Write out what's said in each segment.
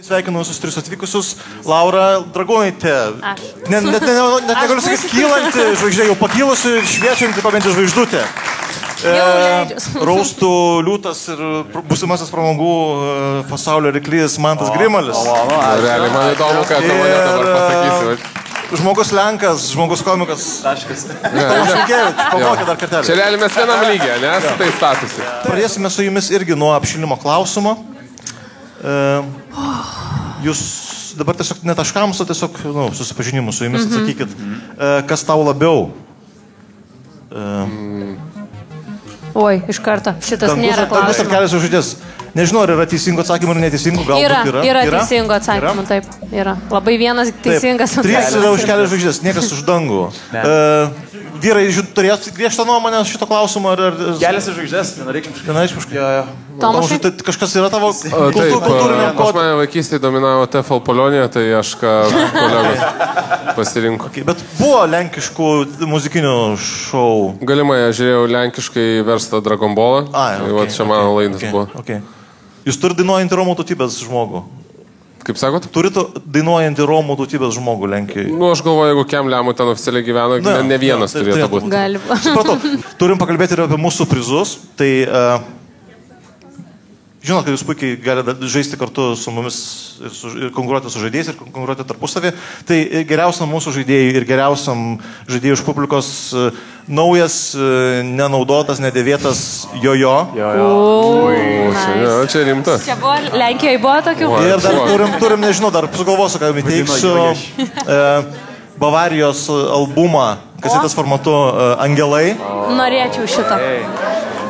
Sveikinu visus tris atvykusius. Laura Dragūnaitė. Net negaliu sakyti kylanti žvaigždė, jau pakilusi ir šviečianti pabandė žvaigždutė. Raustų liūtas ir būsimasis pramogų pasaulio ryklys Mantas Grimalis. Realiai, man įdomu, ką tu mane dabar pasakysi. Žmogus Lenkas, žmogus komikas. Taškas. Pamokė dar kartelį. Čia realiai mes vienam lygiai, ne? Su tai statusi. Pradėsime su jumis irgi nuo apšilimo klausimo. Jūs dabar tiesiog ne taškams, o tiesiog susipažinimu su jumis atsakykit. Kas tau labiau? Oi, iš karto. Šitas nėra klausimas. Dangus ar kelias žodžius? Nežinau, ar yra teisingų atsakymų ar neteisingų, galbūt yra. Yra teisingų atsakymų, taip. Yra. Labai vienas teisingas atsakymas. 3 yra už kelias žvaigždės, niekas už dangų. Vyrai, turėtų griežtą nuomonę šito klausimo, ar... Kelias žvaigždės, vienareikšmiškai. Tomašai? Kažkas yra tavo kultūriniam kodui? Pas mane vaikystėje dominavo TFL Polonija, tai aš ką kolegos pasirinkau. Bet buvo lenkiškų muzikinių šou? Galimai, aš žiūrėjau lenkiškai verstą Dragon Ballą. Tai čia mano laidas buvo. Jūs turite dainuojantį Romų tautybės žmogų? Kaip sakot? Turite dainuojantį Romų tautybės žmogų Lenkijoje? Aš galvoju, jeigu Kemliamų ten oficialiai gyveno, ne vienas turėtų būti. Galima. Supratau, turim pakalbėti ir apie mūsų prizus. Tai žinot, kad jūs puikiai galite žaisti kartu su mumis ir konkuruoti su žaidėjais ir konkuruoti tarpusavį. Tai geriausiam mūsų žaidėjui ir geriausiam žaidėjui iš publikos naujas, nenaudotas, nedėvėtas jojo. Čia rimta. Čia buvo, Lenkijoje buvo tokių? Ir dar turim, nežinau, dar sugalvosiu, ką jums įteiksiu. Bavarijos albumą, kasetės formatu Angelai. Norėčiau šitą.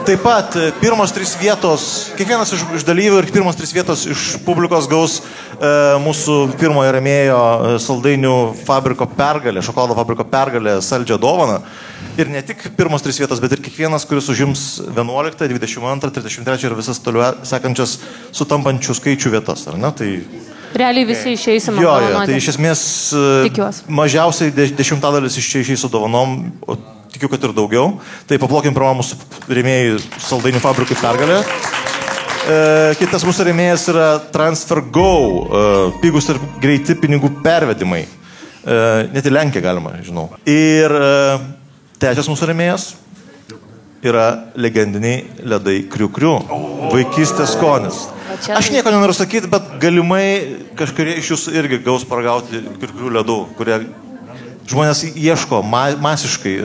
Taip pat pirmos 3 vietos, kiekvienas iš dalyvių ir pirmos 3 vietos iš publikos gaus mūsų pirmojo rėmėjo saldainių fabriko pergalę, šokolado fabriko pergalę, saldžią dovaną. Ir ne tik pirmos 3 vietos, bet ir kiekvienas, kuris užims 11, 22, 33 ir visas toliau sekančias sutampančių skaičių vietas, ar ne? Tai... Realiai visi išeisime dovanoti. Tai iš esmės mažiausiai 10 išeis su dovanom, o tikiu, kad ir daugiau. Tai paplokim pirmą mūsų rėmėjų saldainių fabrikui pergalę. Kitas mūsų rėmėjas yra TransferGo, pigus ir greiti pinigų pervedimai. Net į Lenkiją galima, žinau. Ir trečias mūsų rėmėjas yra legendiniai ledai kriu-kriu. Vaikystės skonis. Aš nieko nenoriu sakyti, bet galimai kažkurie iš jūsų irgi gaus paragauti kriu-kriu ledų, kurie žmonės ieško masiškai.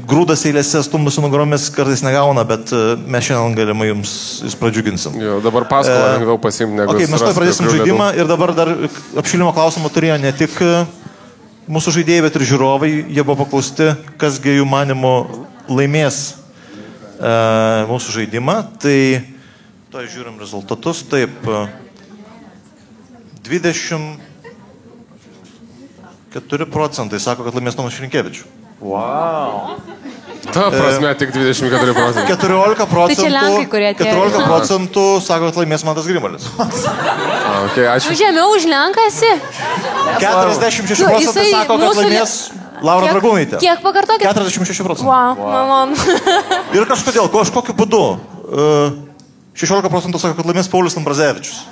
Grūdas eilėse stumdosi nugaromis kartais negauna, bet mes šiandien galimai jums pradžiuginsim. Dabar paskolą lengviau pasimti negu... Mes tai pradėsim žaidimą ir dabar dar apšilimo klausimą turėjo ne tik mūsų žaidėjai, bet ir žiūrovai. Jie buvo paklausti, kasgi jų manimo laimės mūsų žaidimą. Tai to žiūrim rezultatus. Taip, 24% sako, kad laimės Tomas Šrinkevičius. Wow. Ta prasme, tik 24%. 14% sako, kad laimės Mantas Grimalis. Ačiū. Žemiau už Lenką esi? 46% sako, kad laimės Laura Dragūnaitė. Kiek pakartokit? 46%. Wow. Ir kažkodėl, kažkokiu būdu 16% sako, kad laimės Paulius Ambrazevičius.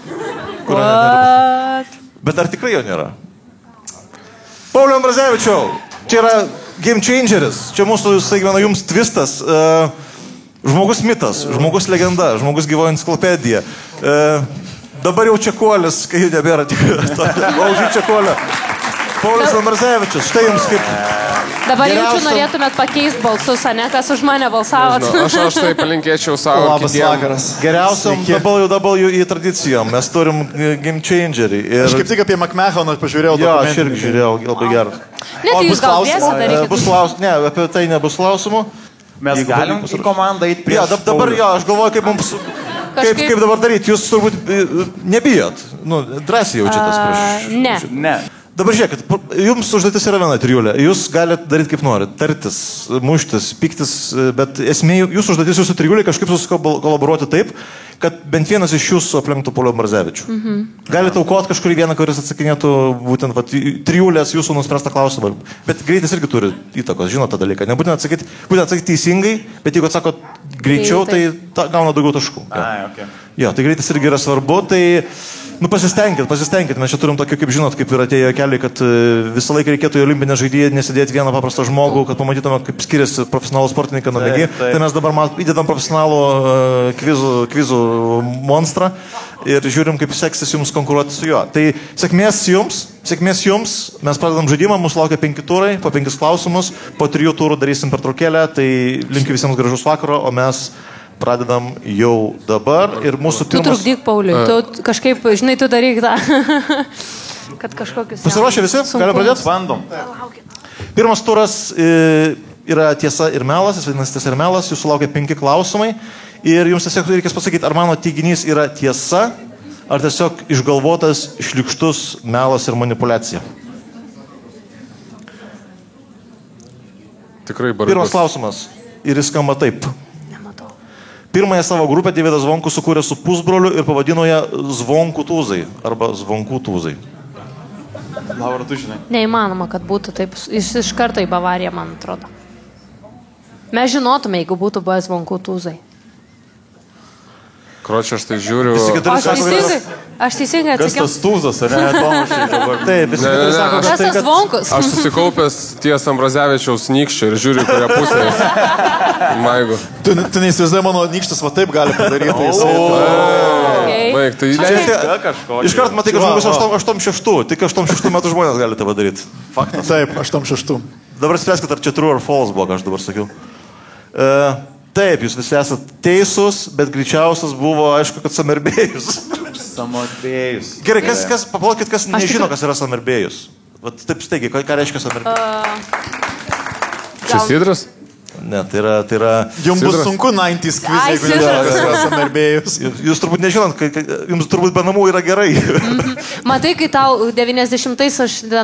Bet ar tikrai jo nėra? Pauliu Ambrazevičiau, čia yra game changeris, čia mūsų, sakykime, jums twistas, žmogus mitas, žmogus legenda, žmogus gyvoji enciklopedija. Dabar jau čekuolis, kai jų nebėra tikrai. Laužy čekuolio. Paulius Ambrazevičius, štai jums kaip... Dabar jaučiu norėtumėt pakeisti balsus, ne, kas už mane balsavot. Aš tai palinkėčiau savo kitiem. Geriausiam WWE tradicijom. Mes turim game changerį. Aš kaip tik apie McMahoną pažiūrėjau dokumentą. Jo, aš irgi žiūrėjau, labai geras. Ne, tai jūs gal dėsite darykit. Bus klausimų. Ne, apie tai nebus klausimų. Mes galim į komandą eiti prieš... Jo, dabar jo, aš galvoju, kaip mums... Kaip dabar daryti. Jūs turbūt nebijot. Drąsiai jaučiatės prieš... Ne. Dabar žiūrėkit, jums užduotis yra viena, trijulė. Jūs galite daryti kaip norit, tartis, muštis, piktis, bet esmė, jūsų užduotis jūsų trijulė kažkaip susikolaboruoti taip, kad bent vienas iš jūsų aplenktų Paulių Ambrazevičių. Galite aukoti kažkurį vieną, kuris atsakinėtų būtent trijulės jūsų nuspręstą klausimą. Bet greitis irgi turi įtakos, žinot tą dalyką. Nebūtent atsakyti teisingai, bet jeigu atsakot greičiau, tai gauna daugiau taškų. Okay. Jo, tai greitis irgi yra svarbu. Tai Nu, pasistengkit, mes čia turim tokį, kaip žinot, kaip ir atėjo keliai, kad visą laiką reikėtų į olimpinę žaidėją nesėdėti vieną paprastą žmogų, kad pamatytume, kaip skiriasi profesionalų sportininkai nuo mėgėjų. Tai mes dabar įdedam profesionalų kvizų monstrą ir žiūrim, kaip seksis jums konkuruoti su juo. Tai sėkmės jums, mes pradedam žaidimą, mūsų laukia 5 turai, po 5 klausimus, po 3 turų darysim pertraukėlę, tai linkiu visiems gražus vakaro, o mes pradedam jau dabar ir mūsų pirmas... Tu trukdyk, Pauliui, tu kažkaip, žinai, tu daryk tą, kad kažkokius... Pasiruošę visi? Galim pradėti? Bandom. Pirmas turas yra tiesa ir melas, jis vadinasi tiesa ir melas, jūsų laukia 5 klausimai ir jums tiesiog reikės pasakyti, ar mano teiginys yra tiesa, ar tiesiog išgalvotas, šlykštus melas ir manipulacija. Tikrai barbas. Pirmas klausimas ir jis skamba taip. Pirmąją savo grupę Deividas Zvonkus sukūrė su pusbroliu ir pavadino ją Zvonkų tūzai arba Zvonkų tūzai. Laura, tu žinai. Neįmanoma, kad būtų taip. Iš karto į Bavariją, man atrodo. Mes žinotume, jeigu būtų buvę Zvonkų tūzai. Kročia, aš tai žiūriu. Aš teisingai atsakiau. Kas tas tūzas, ar ne? Tomašai dabar. Taip, visi keturi sako, Kas tas Zvonkus? Aš susikaupęs ties Ambrazevičiaus nykščio ir žiūriu, kurie pusėje. Maigu. Tu neįsivaizduoji, mano nykštis va taip gali padaryti. Baig, tai Iškart matai, kad žmogus 86, tik 86 metų žmonės gali tą padaryti. Faktas. Taip, 86. Dabar spręskit, ar čia true or false buvo, ką aš dabar sakiau. Taip, jūs visi esate teisūs, bet greičiausias buvo, aišku, kad Samerbėjus. Samerbėjus. Gerai, paplokit, kas nežino, kas yra Samerbėjus. Vat taip staigiai, ką reiškia Samerbėjus? Čia Sidras? Ne, tai yra... Jums bus sunku 90's kviz, jeigu nežinot, kas yra Samerbėjus. Jūs turbūt nežinot, jums turbūt be namų yra gerai. Matai, kai tau 90-ais,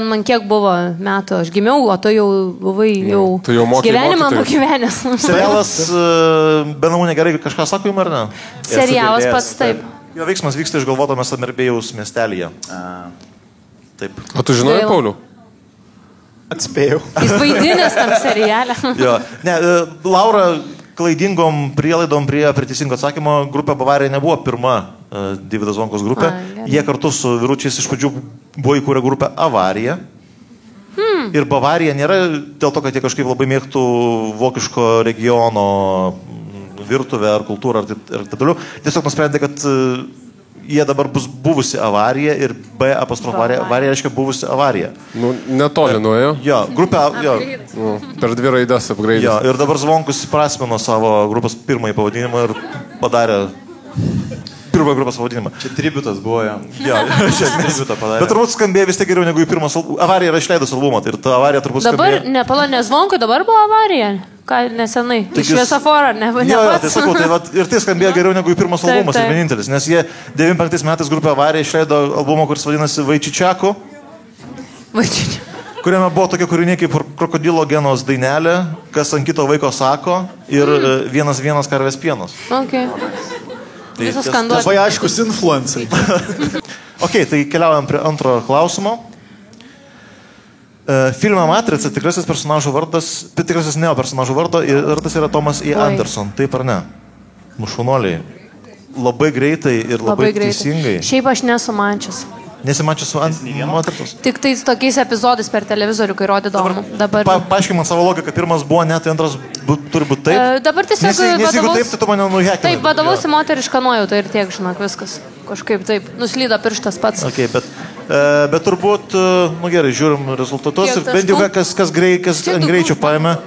man kiek buvo metų, aš gimiau, o tu jau buvai gyvenimą nugyvenęs. Serialas be namų negerai kažką sako jums, ar ne? Serialas pats taip. Jo veiksmas vyksta išgalvotame Samerbėjaus miestelyje. Taip. O tu žinojai, Pauliau? Atspėjau. Jis vaidinęs tam serialę. Jo. Ne, Laura klaidingom prielaidom prie teisingo atsakymo, grupė Bavarija nebuvo pirma Deividas Zvonkus grupė. Jie kartu su vyručiais iš pradžių buvo įkūrę grupę Avarija. Ir Bavarija nėra dėl to, kad jie kažkaip labai mėgtų vokiško regiono virtuvę ar kultūrą ar taip toliau. Tiesiog nusprendė, kad jie dabar bus buvusi avarija ir B apostrof avarija reiškia buvusi avarija. Nu, netoli nuėjo. Jo, grupė, jo. Per 2 raides upgrade. Jo, ir dabar Zvonkus įprasmino savo grupės pirmąjį pavadinimą ir padarė pirmąjį grupės pavadinimą. Čia tributas buvo, jo. Jo, čia tributą padarė. Bet turbūt skambėjo vis tiek geriau negu į pirmas albumą. Avarija yra išleidus albumą, tai ir ta avarija turbūt skambėjo. Dabar, ne Zvonkui, dabar buvo avarija. Ką nesenai. Iš šviesoforą, ne pats. Jo, tai sakau, ir tai skambėjo geriau negu į pirmas albumas, ir vienintelis. Nes jie 95 metais grupė Avarija išleido albumą, kuris vadinasi Vaičičiaku. Kuriame buvo tokia kūriniai kaip Krokodilo genos dainelė, kas ant kito vaiko sako ir 1-1 karvės pienas. Okay. Tai labai aiškus influencai. Ok, tai keliaujam prie antro klausimo. Filme Matrica tikrasis personažo vardas, tikrasis Neo personažo vardas yra Thomas E. Anderson, taip ar ne? Mušuonoliai. Labai greitai ir labai teisingai. Šiaip aš nesu mančius. Nesimačius su Matricos? Tik tai tokiais epizodais per televizorių, kai rodydavo. Paaiškink man savo logiką, pirmas buvo ne, tai antras turi būti taip. Dabar tiesiog nes jeigu taip, tai tu mane nuhekini. Taip, vadovausi moterišką nuojautą ir tiek, žinok, viskas. Kažkaip taip, nuslydo pirštas pats. Okay, bet turbūt, nu gerai, žiūrim rezultatus ir bent jau kas ant greičio paėmė.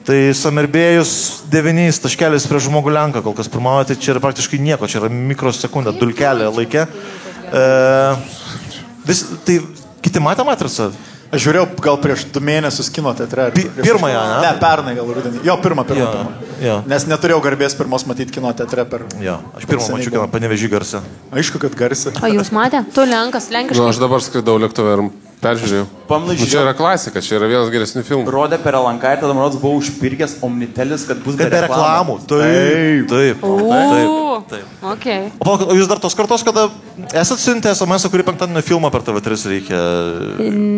Tai Samerbėjus 9 taškelis prieš žmogų Lenką kol kas pirmavo, tai čia yra praktiškai nieko, čia yra mikrosekundė, dulkelė laikė. Tai kiti matė Matricą? Aš žiūrėjau gal prieš 2 mėnesius kino teatre. Pirmąją, ne? Ne, pernai gal rudenį. Jo, pirmą. Jo. Nes neturėjau garbės pirmos matyti kino teatre per... Jo, aš pirmą mačiau kiną Panevėžį garsą. Aišku, kad garsą. O jūs matė? Tu Lenkas, lenkiškai. Nu, aš dabar skridau lėktuvę ir peržiūrėjau. Čia yra klasika, čia yra vienas geresnių filmų. Rodė per Alanką ir tada, man rodos, buvau užpirkęs Omnitelis, kad bus be reklamų. Taip. Okay. O jūs dar tos kartos, kada esat siuntę SMS, kurį penktadienio filmą per TV3 reikia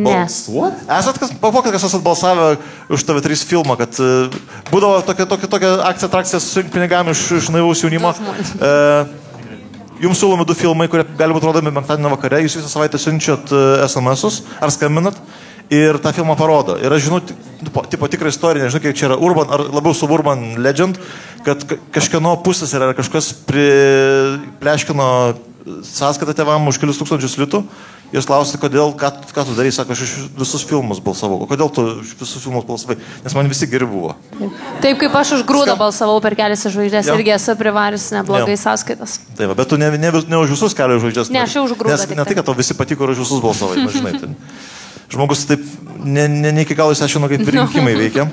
balsuoti? Esat kas esat balsavę už TV3 filmą, kad būdavo tokia akcija, atrakcija surinkti pinigam iš naivaus jaunimo. jums siūlomi 2 filmai, kurie gali būti rodomi penktadienio vakare, jūs visą savaitę siunčiat SMS-us ar skambinat ir tą filmą parodo. Ir aš žinau, tipo tikrą istoriją, nežinau, kiek čia yra urban, ar labiau suburban legend, kad kažkieno pusės yra kažkas pleškino sąskaitą tėvam už kelius tūkstančius litų. Jūs klausite, kodėl, ką tu darai, sako, aš visus filmus balsavau. O kodėl tu visus filmus balsavai? Nes man visi geri buvo. Taip kaip aš už Grūdą balsavau per Kelias žvaigždės, irgi esu privarius neblogai sąskaitas. Taip, bet tu ne už visus Kelias žvaigždės. Ne, aš už Grūdą. Ne tai, kad tau visi patiko ir už visus balsavai, žinai. Tai žmogus taip ne iki galo įsiaiškino, kaip rinkimai veikia.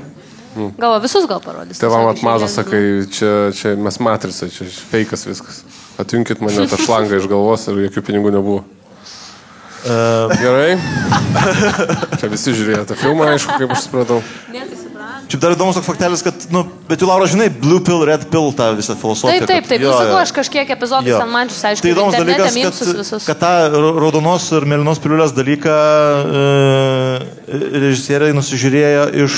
Gal visus gal parodys. Tėvam atmazas, sakai, čia mes matrica, čia feikas viskas. Atjunkit mane tą šlangą iš galvos ir jokių pinigų nebuvo. Gerai. Čia visi žiūrėjo tą filmą, aišku, kaip aš supratau. Čia dar įdomus toks faktelis, kad, bet tu, Laura, žinai, blue pill, red pill, tą visą filosofiją. Taip, sakau, aš kažkiek epizodus ten mančius, aišku, tai įdomus dalykas, kad tą raudonos ir mėlynos piliulės dalyką režisieriai nusižiūrėjo iš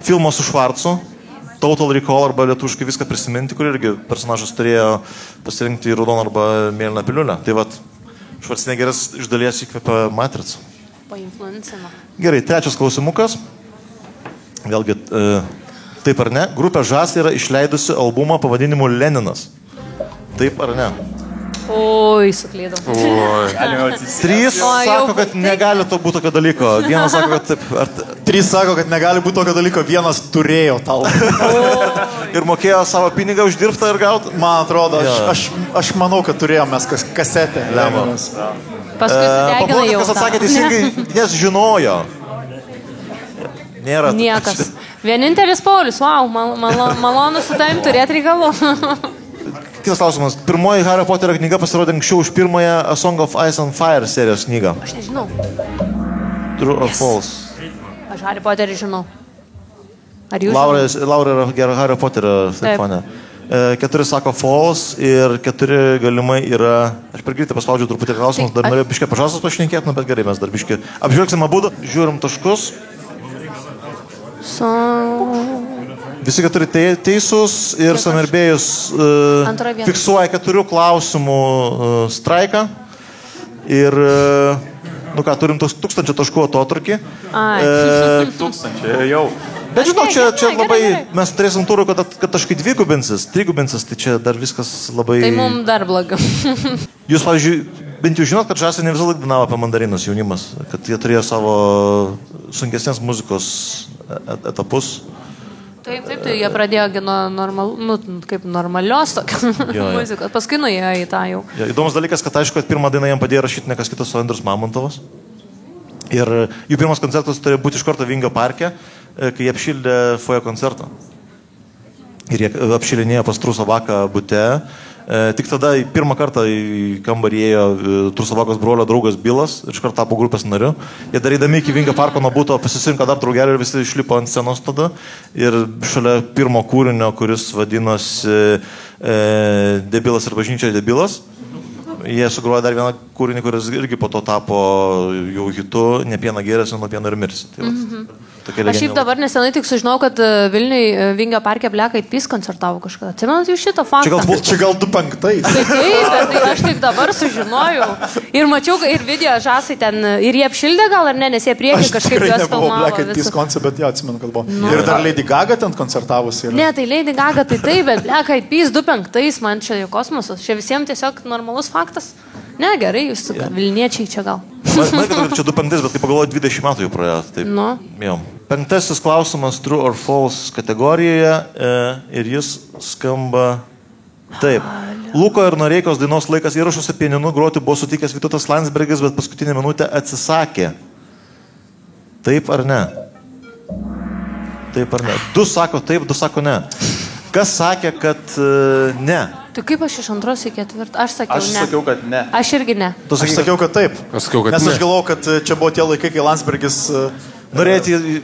filmo su Švarcu, Total Recall arba lietuviškai viską prisiminti, kur irgi personažas turėjo pasirinkti raudoną arba mėlyną piliulę. Tai vat, Švarcnegeris iš dalies įkvėpė Matricą. Painfluencino. Gerai, 3 klausimukas. Vėlgi, taip ar ne, grupė Žas yra išleidusi albumą pavadinimu Leninas. Taip ar ne? Oi, suklydau. 3 sako, kad negali to būti tokio dalyko. 1 sako, kad taip. 3 sako, kad negali būti tokio dalyko. 1 turėjo tau. Ir mokėjo savo pinigą uždirbtą ir gauti? Man atrodo, aš manau, kad turėjome mes kasetę. Leninas. Paskui sudegina jau. Kas atsakė teisingai, nes žinojo. Nėra. Niekas. Vienintelis Paulius, wow, malonu su tavim turėti reikalų. Kitas klausimas. Pirmoji Harry Potterio knyga pasirodė anksčiau už pirmąją A Song of Ice and Fire serijos knygą. Aš nežinau. True or false? Aš Harry Potterį žinau. Ar jūs Laura yra gera Harry Potterio fanė. 4 sako false ir 4 galimai yra... Aš per greitai paspaudžiu truputį klausimus, dar norėjau biškė pažasas pašnekėti, bet gerai, mes dar biškė. Apžvelgsim abudu, žiūrim taškus. Visi 4 teisūs ir Samerbėjus fiksuoja 4 klausimų straiką ir, turim 1000 taškų atotrukį. 1000 jau. Bet žinok, čia labai, mes turėsim turų, kad taškai trigubinsis, tai čia dar viskas labai... Tai mums dar blogiau. Jūs, pavyzdžiui, bent jau žinot, kad Žasai ne visą laiką dainavo apie mandarinus jaunimas, kad jie turėjo savo sunkesnės muzikos etapus. Taip, tai jie pradėjo kaip normalios muzikos, paskui nuėjo į tą jau. Įdomus dalykas, kad aišku, kad pirmą dainą jam padėjo rašyti ne kas kitas, o Andrius Mamontovas. Ir jų pirmas koncertas turėjo būti iš karto Vingio parke, kai jie apšildė foje koncertą. Ir jie apšilinėjo pas Trusavaką bute. Tik tada pirmą kartą į kambarį ėjo Trusavakos brolio draugas Bilas ir iš karto tapo grupės nariu. Jie darydami iki Vingio parko nuo buto pasisinko dar draugelį ir visi išlipo ant scenos tada. Ir šalia pirmo kūrinio, kuris vadinosi Debilas ir bažnyčia Debilas, jie sugrojo dar vieną kūrinį, kuris irgi po to tapo jau hitu, ne pieną gėrėsi, nuo pieno ir mirsi. Aš šiaip dabar nesenai tik sužinau, kad Vilniui Vingio parke Black Eyed Peas koncertavo kažkada. Atsimenat jūs šitą faktą? Čia gal 25. Taip, bet aš tik dabar sužinojau. Ir mačiau, ir video Žasai ten, ir jie apšildė gal ar ne, nes jie priekį kažkaip juos filmavo. Black Eyed Peas koncert, bet atsimenu, kad buvo. Ir dar Lady Gaga ten koncertavusi. Ne, tai Lady Gaga tai taip, bet Black Eyed Peas 25, man čia jau kosmosas. Čia visiems tiesiog normalus faktas. Ne, gerai, jūs Vilniečiai čia gal. Man kad čia 25, bet kaip pagalvoju, 20 metų jau praėjo. Taip. 5 klausimas True or False kategorijoje ir jis skamba taip. Luko ir Noreikos dainos Laikas įrašuose pianinu groti buvo sutikęs Vytautas Landsbergis, bet paskutinę minutę atsisakė. Taip ar ne? Taip ar ne? 2 sako taip, 2 sako ne. Kas sakė, kad ne? Tai kaip aš iš 2 į 4? Aš sakiau ne. Aš sakiau, kad ne. Aš irgi ne. Aš sakiau, kad taip. Aš sakiau, kad nes ne. Aš galvojau, kad čia buvo tie laikai, kai Landsbergis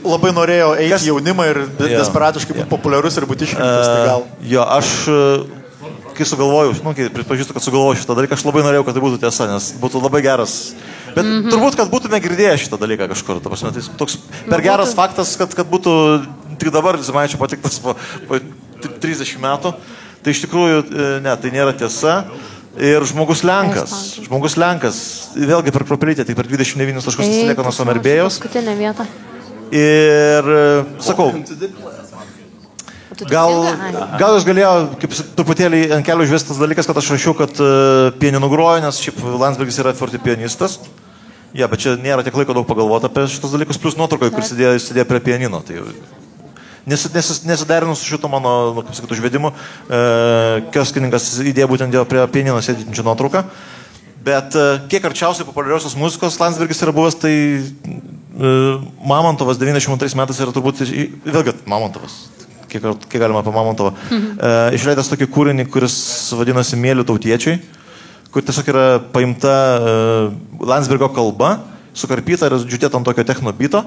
labai norėjo eiti jaunimą ir desperatiškai būti populiarus ir būti išrinktas. Tai gal. Jo, aš, kai sugalvojau, kai pripažįstu, kad sugalvojau šitą dalyką, aš labai norėjau, kad tai būtų tiesa, nes būtų labai geras. Bet turbūt, kad būtume girdėję šitą dalyką kažkur. Ta prasme, tai toks per geras faktas, kad būtų tik dabar Zimaičio patiktas po 30 metų. Tai iš tikrųjų, ne, tai nėra tiesa. Ir žmogus Lenkas, vėlgi per kruopelytę, tai per 29 taškus atsilieka nuo Somerbėjos. Paskutinė vieta. Ir sakau, gal aš galėjau kaip truputėlį ant kelių užvestas dalykas, kad aš rašiau, kad pianinu groju, nes šiaip Landsbergis yra fortepianistas. Ja, bet čia nėra tiek laiko daug pagalvoti apie šitos dalykus, plus nuotraukoje, kur sėdėjo prie pianino. Tai nesiderinu su šito mano, kaip sakyti, užvedimu. Kioskininkas įdėjo būtent prie pianino sėdinčią nuotrauką. Bet kiek arčiausiai populiariosios muzikos Landsbergis yra buvęs, tai Mamontovas 92 metais yra turbūt, vėlgi Mamontovas, kiek galima apie Mamontovą, išleidęs tokį kūrinį, kuris vadinasi Mėlių tautiečiai, kur tiesiog yra paimta Landsbergio kalba, sukarpyta ir džiutėta ant tokio technobito.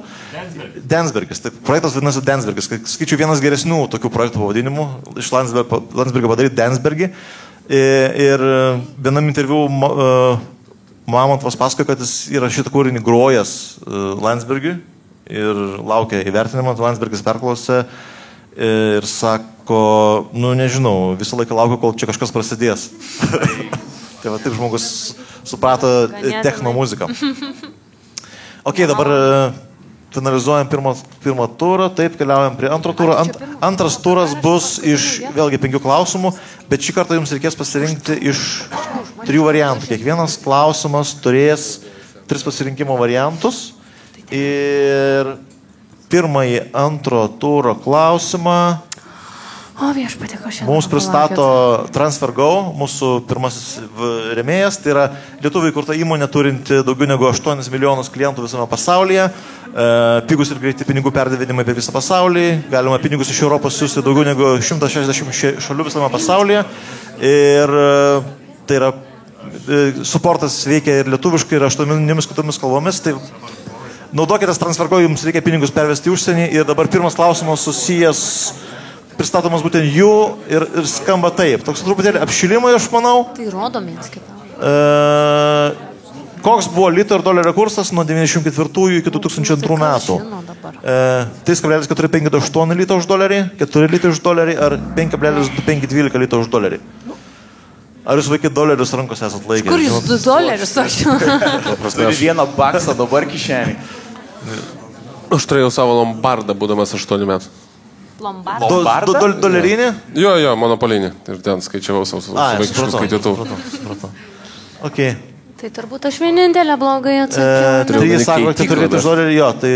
Densbergis. Tai projektas vadinasi Densbergis. Skaičiu vienas geresnių tokių projektų pavadinimų. Iš Landsbergio padaryti Densbergį. Ir vienam interviu Mamontovas pasakoja, kad jis yra šitą kūrinį grojęs Landsbergiui ir laukia įvertinimą. Landsbergis perklausė ir sako, nežinau, visą laiką laukiu, kol čia kažkas prasidės. Tai va, taip žmogus suprato techno muziką. Ok, dabar finalizuojam pirmą turą, taip, keliaujam prie antro turo. Antras turas bus iš, vėlgi, 5 klausimų, bet šį kartą jums reikės pasirinkti iš 3 variantų. Kiekvienas klausimas turės 3 pasirinkimo variantus. Ir pirmąjį antro turo klausimą mums pristato TransferGo, mūsų pirmasis rėmėjas. Tai yra lietuvių įkurta įmonė turinti daugiau negu 8 milijonus klientų visame pasaulyje. Pigus ir greiti pinigų perdavinimai per visą pasaulį. Galima pinigus iš Europos siųsti daugiau negu 160 šalių visame pasaulyje. Ir tai yra suportas veikia ir lietuviškai, ir 8 kitomis kalbomis. Tai naudokitės TransferGo, jums reikia pinigus pervesti į užsienį. Ir dabar pirmas klausimas susijęs, pristatomas būtent jų ir skamba taip. Toks truputėlį apšilimai, aš manau. Tai rodomės kitą. Koks buvo lito ir dolerio kursas nuo 1994 iki 2002 metų? 3,458 lito už dolerį, 4 litai už dolerį ar 5,2512 lito už dolerį? Ar jūs vaikit dolerius rankos esat laikę? Kur jūs 2 dolerius, aš? Turi $1 dabar kišenį. Aš turėjau savo lombardą, būdamas 8 metų. Dolerinį? Jo, monopolinį. Ir ten skaičiavau savo vaikiškų skaitytuvų. Ok. Tai turbūt aš vienintelė blogai atsakiau. 3 sako, 4 litai už dolerį, jo. Tai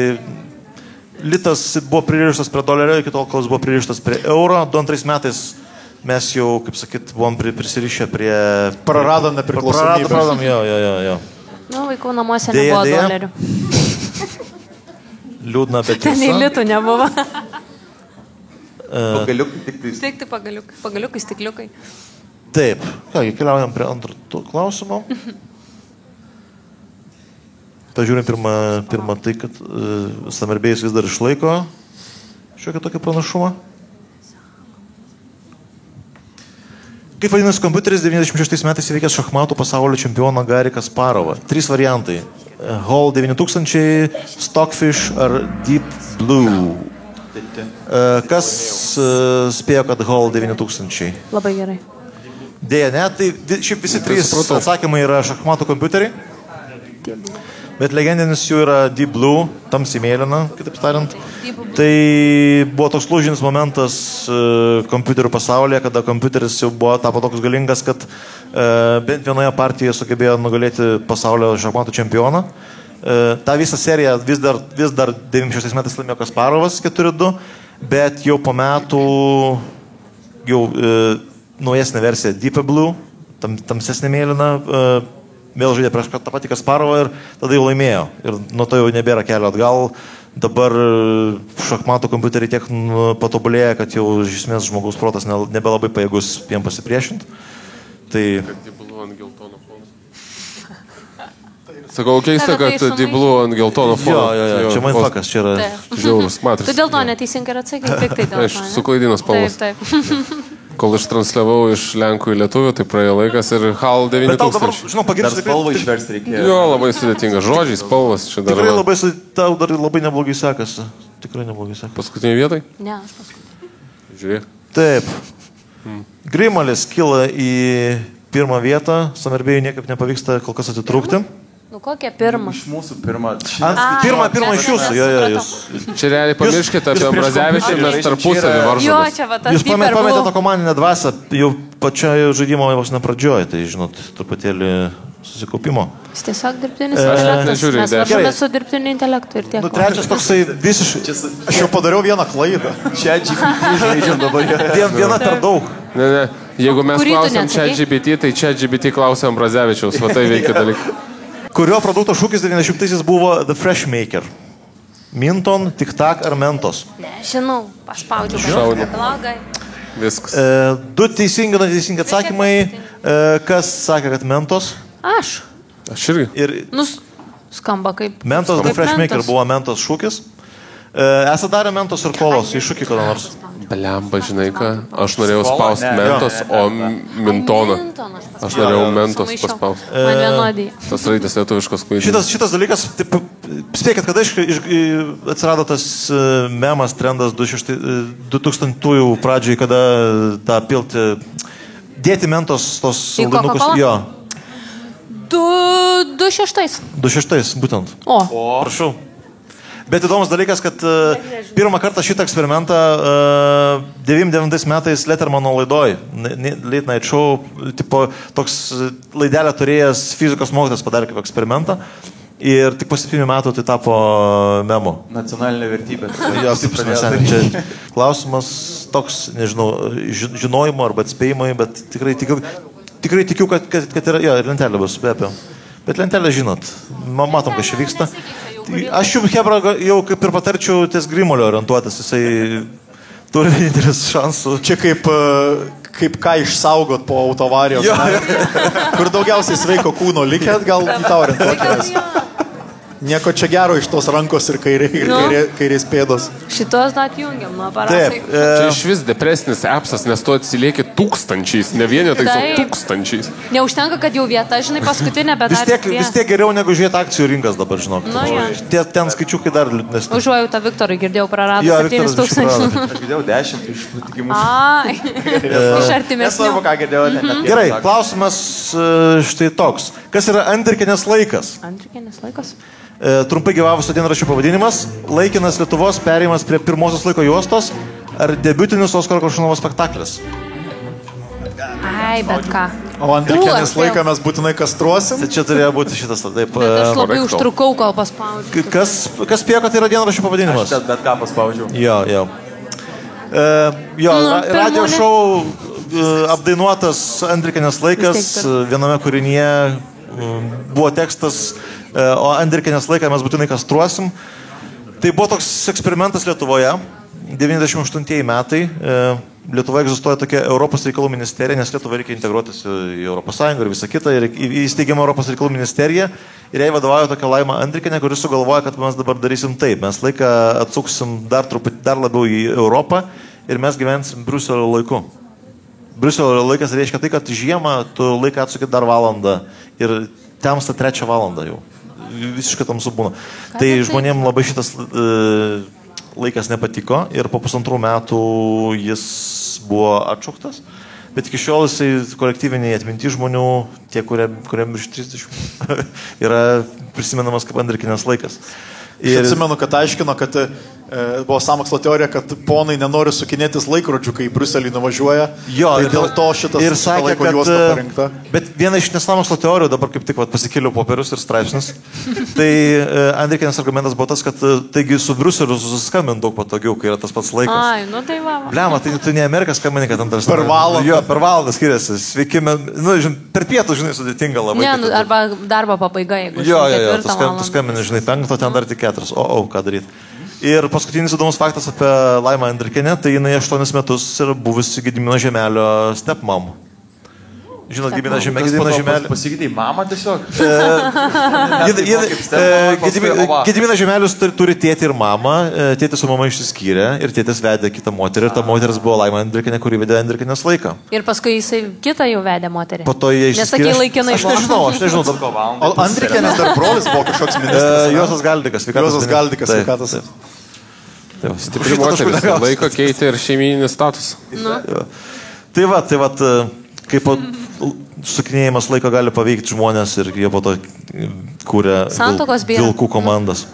litas buvo pririštas prie dolerio, iki tol, kol jis buvo pririštas prie euro. 2002 metais mes jau, kaip sakyt, buvom prisirišę prie... Praradom nepriklausomybę. Praradom, jo. Vaikų namuose nebuvo dolerių. Liūdna, bet ten į litų nebuvo. Pagaliukai tik tai. Tik pagaliukai, stikliukai. Taip. Kągi, keliaujam prie antro klausimo. Pažiūrėjom pirmą tai, kad Somerbėjus vis dar išlaiko šiokį tokį pranašumą. Kaip vadinasi kompiuteris 96 metais įveikęs šachmatų pasaulio čempioną Garį Kasparovą? 3 variantai. Hall 9000, Stockfish ar Deep Blue? Kas spėjo, kad Hall 9000? Labai gerai. Dėja, ne, tai šiaip visi 3 atsakymai yra šachmatų kompiuteriai. Bet legendinis jų yra Deep Blue, tamsiai mėlyna, kitaip tariant. Tai buvo toks lūžinis momentas kompiuterių pasaulyje, kada kompiuteris jau tapo toks galingas, kad bent vienoje partijoje sugebėjo nugalėti pasaulio šachmatų čempioną. Ta visą seriją vis dar 96 metais laimėjo Kasparovas 4-2, bet jau po metų jau naujesnė versija Deep Blue, tamsesnė mėlyna, vėl žaidė prieš tą patį Kasparovą ir tada jau laimėjo. Ir nuo to jau nebėra kelio atgal. Dabar šachmatų kompiuteriai tiek patobulėja, kad jau iš esmės žmogaus protas nebelabai pajėgus jiem pasipriešinti. Tai... Sakau, keista, kad Deep Blue ant geltono fono. Jo, čia mindfuckas, čia yra žiaurus matrica. Tu dėl to neteisingai ir atsakai, tik tai dėl to. Aš suklaidinau spalvas. Taip. Kol ištransliavau iš Lenkų į Lietuvių, tai praėjo laikas ir HAL 9000. Bet tau dabar, žinau, Dar spalvą išversti reikėjo. Jo, labai sudėtinga. Žodžiai, spalvas. Tau dar labai neblogai sekasi. Tikrai neblogai sekasi. Paskutinį vietai? Ne, aš paskutinį. Žiūrėk. Taip. Grimalis kyla į pirmą vietą, Somerbėjui niekaip nepavyksta kol kas atitrūkti. Nu kokia pirma? Iš mūsų pirmą. Pirmą iš jūsų, jo. Čia realiai pamirškite apie Ambrazevičių, mes tarpusavį varžomės. Jo, čia va tas Jūs pamatėte tą komandinę dvasę jau pačioje žaidimo vos nepradžioje, tai žinot, truputėlį susikaupimo. Jis tiesiog dirbtinis intelektas. Mes varžome su dirbtiniu intelektu ir tiek. Nu, trečias toksai visiškai. Aš jau padariau vieną klaidą. Čia GPT žaidžiam dabar. Viena per daug. Ne. Jeigu mes klausėm čia GPT, tai čia GPT klausė Ambrazevičiaus, va tai veikia dalykai. Kurio produkto šūkis 90-aisiais buvo The Fresh Maker. Minton, Tic-Tac ar Mentos? Žinau, paspaudžiu. Šaunį. Laugai. Viskas. Du teisingi atsakymai. Kas sakė, kad Mentos? Aš irgi. Ir skamba kaip... Mentos, The Fresh Maker buvo Mentos šūkis. Esate darę Mentos ir kolos iššūkį kada nors? Blemba, žinai ką, aš norėjau spausti Mentos, o Mintoną. Aš norėjau Mentos paspausti. Man vienodį. Tas raidės lietuviškos klaidės. Šitas dalykas, spėkit, kada atsirado tas memas, trendas 2000-ųjų pradžiai, kada tą pilti, dėti Mentos tos saldinukus. Jo. 2006. 2006, būtent. O. Prašau. Bet įdomus dalykas, kad pirmą kartą šitą eksperimentą 99 metais Lettermano laidoj, Late Night Show, tipo, toks laidelę turėjęs fizikos mokytojas padarė kaip eksperimentą ir tik po 7 metų tai tapo memu. Nacionalinė vertybė. Čia klausimas toks, nežinau, žinojimo arba atspėjimai, bet tikrai tikiu, kad yra, jo, ir lentelė bus, be abejo. Bet lentelė žinot, matom, kas čia vyksta. Aš jums, Hebra, jau kaip ir patarčiau ties Grimolio orientuotas, jisai turi vienintelis šansų. Čia kaip ką išsaugot po autovarijos, kur daugiausiai sveiko kūno likėt, gal į tą orientuokės. Nieko čia gero iš tos rankos ir kairės pėdos. Šitos atjungiam nuo aparatai. Čia iš vis depresinis appsas, nes tu atsilieki tūkstančiais, ne vienetais, o tūkstančiais. Neužtenka, kad jau vieta, žinai, paskutinė, bet vis tiek geriau negu žiūrėti akcijų rinkas dabar, žinok. Ten skaičiukai dar liūdnesni. Užuoju tą Viktorą, girdėjau, prarado 7000. Aš girdėjau 10 iš patikimų. Iš artimesnių. Nesvarbu, ką girdėjau. Gerai, klausimas štai toks. Kas yra Andrikienės laikas? Andrikienės laikas? Trumpai gyvavusio dienraščio pavadinimas, laikinas Lietuvos perėjimas prie pirmosios laiko juostos ar debiutinis Oskaro Koršunovo spektaklis? Ai, bet ką. O Andrikienės laiką mes būtinai kastruosim? Tai čia turėjo būti šitas, taip. Bet aš labai užtrukau, kol paspaudžiu. Kas spėjo, kad tai yra dienraščio pavadinimas? Aš bet ką paspaudžiau. Jo, radio šou apdainuotas Andrikienės laikas, viename kūrinyje buvo tekstas, o Andrikienės laiką mes būtinai kastruosim. Tai buvo toks eksperimentas Lietuvoje, 98 metai. Lietuvoje egzistuoja tokia Europos reikalų ministerija, nes Lietuva reikia integruotis į Europos Sąjungą ir visą kitą. Ir įsteigėme Europos reikalų ministeriją ir jai vadovauja tokia Laima Andrikienė, kuris sugalvoja, kad mes dabar darysim taip. Mes laiką atsuksim dar labiau į Europą ir mes gyvensim Briuselio laiku. Briuselio laikas reiškia tai, kad žiemą tu laiką atsukit dar valandą ir temsta 3 valandą jau. Visiškai tamsu būna. Tai žmonėm labai šitas laikas nepatiko ir po 1,5 metų jis buvo atšauktas. Bet iki šiol jisai kolektyviniai atminti žmonių, tie, kuriem virš 30, yra prisimenamas kaip Andrikienės laikas. Aš atsimenu, kad aiškino, kad buvo sąmokslo teorija, kad ponai nenori sukinėtis laikrodžių, kai į Briuselį nuvažiuoja. Jo, tai dėl to šitas laiko juosta parinkta. Bet viena iš nesąmokslo teorijų, dabar kaip tik pasikėliau popierius ir straipsnius, tai Andrikienės argumentas buvo tas, kad taigi su Briuseliu susiskambint daug patogiau, kai yra tas pats laikas. Ai, nu tai va. Blema, tai tu ne Ameriką skambini, kad antras. Per valandą. Jo, per valandą skiriasi. Sveiki, per pietų, žinai, sudėtinga labai. Ne, arba darbo pabaiga, jeigu jo, tu skambini, žinai, 5, ten dar tik 4. Ką daryti. Ir paskutinis įdomus faktas apie Laimą Andrikienę, tai jinai 8 metus yra buvusi Gedimino Žemelio stepmom. Žinot, Gedimino Žemelio... Pasikeitė į mamą tiesiog? Gedimino Žemelius turi tėtį ir mamą, tėtis su mama išsiskyrė ir tėtis vedė kitą moterį ir ta moteris buvo Laima Andrikienė, kuri vedė Andrikienės laiką. Ir paskui jisai kitą jau vedė moterį. Po to jie išsiskyrė. Nesakė laikinai buvo. Aš nežinau. O Andrikienės dar brolis buvo kažkoks ministras. Juozas Galdikas, sveikatos. Stipri moteris, laiko keitė ir šeimyninį statusą. Tai va, kaip sukinėjimas laiko gali paveikti žmonės ir jie po to kūrė vilkų komandas.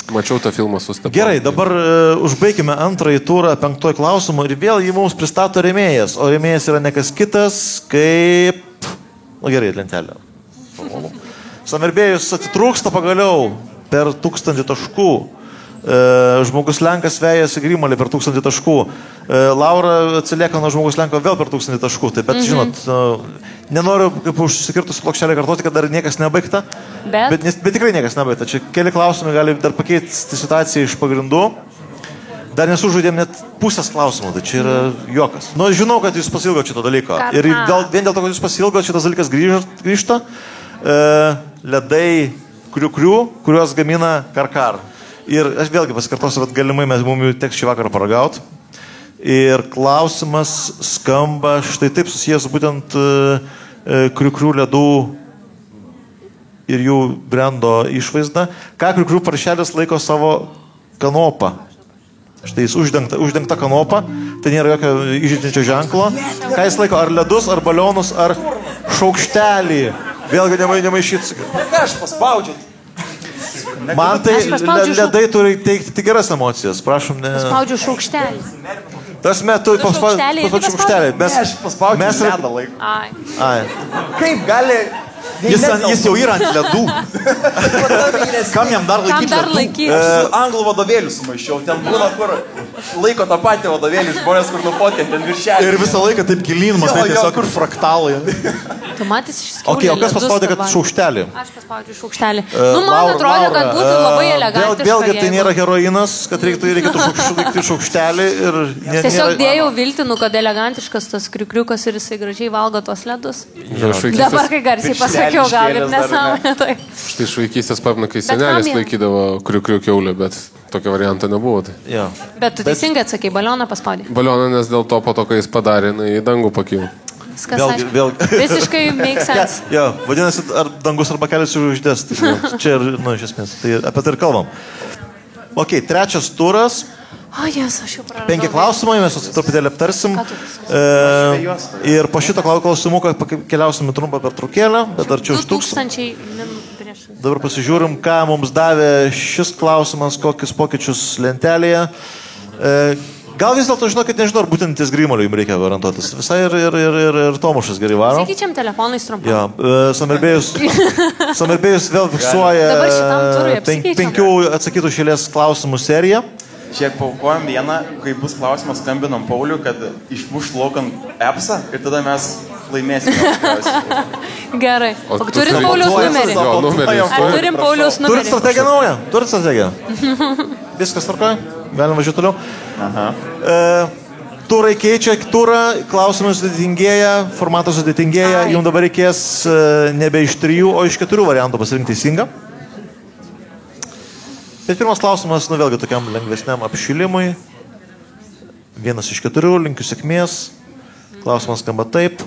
Mačiau tą filmą su Stepanu. Gerai, dabar užbaigime antrąjį turą, 5 klausimą ir vėl jį mums pristato rėmėjas. O rėmėjas yra ne kas kitas, kaip... Nu gerai, lentelė. Samerbėjus atitrūksta pagaliau per 1000 taškų. Žmogus Lenkas vejasi Grimalį per 1000 taškų. Laura atsilieka nuo žmogus Lenko vėl per 1000 taškų. Tai, bet, žinot, nenoriu kaip užsikirtus plokštelį kartuoti, kad dar niekas nebaigta. Bet tikrai niekas nebaigta. Čia keli klausimai gali dar pakeisti situaciją iš pagrindų. Dar nesužaidėm net pusės klausimų, tai čia yra juokas. Nu, žinau, kad jūs pasilgot šito dalyko. Ir vien dėl to, kad jūs pasilgot, šitas dalykas grįžta. Ledai kriukrių, kuriuos gamina Karkar. Ir aš vėlgi pasikartosiu, kad galimai mums teks šį vakarą paragauti. Ir klausimas skamba štai taip susijęs būtent kriukrių ledų ir jų brendo išvaizdą. Ką kriukrių paršelis laiko savo kanopą? Štai jis uždengta kanopa, tai nėra jokio įžeidžiančio ženklo. Ką jis laiko? Ar ledus, ar balionus, ar šaukštelį? Vėlgi nemaišyt. Aš paspaudžiu. Man tai ledai turi teikti tik geras emocijas, prašom ne... Paspaudžiu šaukštelį. Tas metu paspaudžiu šaukštelį. Aš paspaudžiu ledą laiką. Ai. Kaip gali... Jis jau yra ant ledų. Kam jam dar laikyti? Aš su anglų vadovėliu sumaišiau. Ten būna, kur laiko tą patį vadovėlį, žmonės, kur nufotė, ten viršelį. Ir visą laiką taip gilin, matai, tiesiog kur fraktalai. Tu matys šis kiaulė. Okay, o kas paspaudė, kad šaukštelį? Aš paspaudžiu šaukštelį. Man atrodo, kad būtų labai elegantiška. Vėlgi tai nėra heroinas, kad reikėtų šaukštelį. Tiesiog dėjau viltinų, kad elegantiškas tas kriukriukas ir jisai gražiai valgo tuos ledus. Dabar, kai garsiai pasakiau, gal ir nesąmonė. Štai iš vaikystės pamenu, kai senelis laikydavo kriukrių kiaulę, bet tokio varianto nebuvo. Tai. Bet tu teisingai atsakei, balioną paspaudė. Balioną, nes dėl to po to, kai jis padarė, į dangų pakilo. Vėlgi. Visiškai make sense. Jo, vadinasi, ar dangus arba kelias uždės. Čia ir, iš esmės, tai apie tai ir kalbam. Ok, 3 turas. O, jas, aš jau praradau. 5 klausimai, mes truputėlį aptarsim. Ir po šito klausimuką keliausim į trumpą pertraukėlę, bet dar čia užtruks. Dabar pasižiūrim, ką mums davė šis klausimas, kokius pokyčius lentelėje. Gal vis dėlto žinokit, nežinau, ar būtent ties Grimaliu jums reikia orientuotis. Visai ir Tomušas gerai varo. Sakyčiam telefonais trumpai. Jo, Samerbėjus vėl fiksuoja 5 atsakytų šėlės klausimų seriją. Čia paukojom vieną, kai bus klausimas, skambinam Pauliu, kad išmuš laukant appsą ir tada mes laimėsime. Gerai. O turim Pauliaus numerį? Ar turim Pauliaus numerį? Turit strategiją naują? Turit strategiją? Viskas tvarkoja? Galim važiuoti toliau? Turai keičia turą, klausimai sudėtingėja, formatas sudėtingėja. Jums dabar reikės nebe iš 3, o iš 4 variantų pasirinkti teisingą. Bet pirmas klausimas, vėlgi tokiam lengvesniam apšilimui. 1 iš 4, linkiu sėkmės. Klausimas skamba taip.